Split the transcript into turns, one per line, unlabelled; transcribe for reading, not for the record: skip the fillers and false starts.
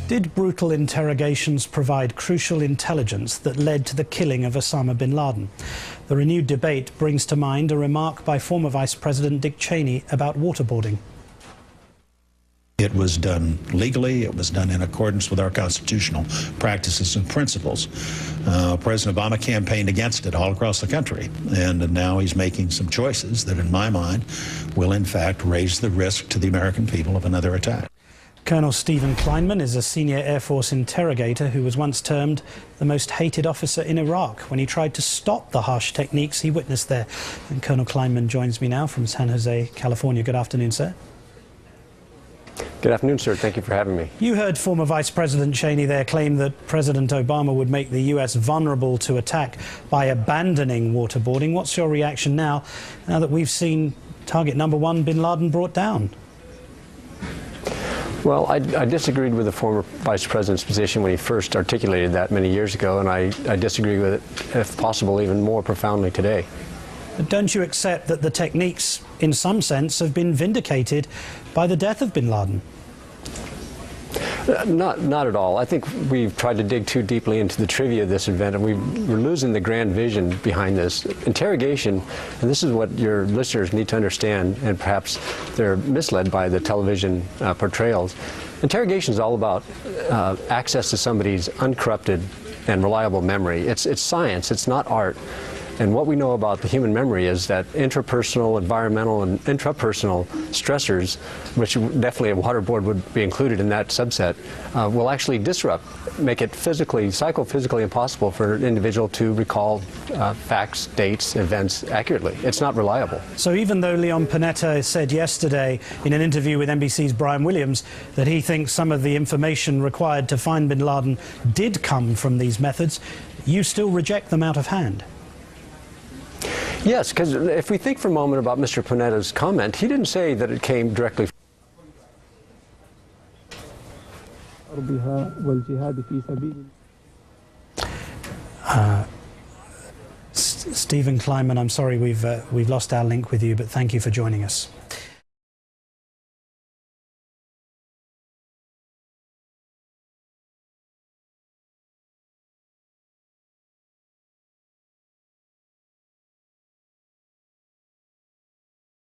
Did brutal interrogations provide crucial intelligence that led to the killing of Osama bin Laden? The renewed debate brings to mind a remark by former Vice President Dick Cheney about waterboarding.
It was done legally. It was done in accordance with our constitutional practices and principles. President Obama campaigned against it all across the country, and now he's making some choices that, in my mind, will in fact raise the risk to the American people of another attack.
Colonel Stephen Kleinman is a senior Air Force interrogator who was once termed the most hated officer in Iraq when he tried to stop the harsh techniques he witnessed there. And Colonel Kleinman joins me now from San Jose, California. Good afternoon, sir.
Good afternoon, sir. Thank you for having me.
You heard former Vice President Cheney there claim that President Obama would make the U.S. vulnerable to attack by abandoning waterboarding. What's your reaction now that we've seen target number one, bin Laden, brought down?
Well, I disagreed with the former vice president's position when he first articulated that many years ago, and I disagree with it, if possible, even more profoundly today.
But don't you accept that the techniques, in some sense, have been vindicated by the death of bin Laden?
Not at all. I think we've tried to dig too deeply into the trivia of this event, and we're losing the grand vision behind this. Interrogation, and this is what your listeners need to understand, and perhaps they're misled by the television portrayals. Interrogation is all about access to somebody's uncorrupted and reliable memory. It's science. It's not art. And what we know about the human memory is that intrapersonal, environmental, and intrapersonal stressors, which definitely a waterboard would be included in that subset, will actually disrupt, make it psychophysically impossible for an individual to recall facts, dates, events accurately. It's not reliable.
So even though Leon Panetta said yesterday in an interview with NBC's Brian Williams that he thinks some of the information required to find bin Laden did come from these methods, you still reject them out of hand?
Yes, because if we think for a moment about Mr. Panetta's comment, he didn't say that it came directly
Stephen Kleinman, I'm sorry we've lost our link with you, but thank you for joining us.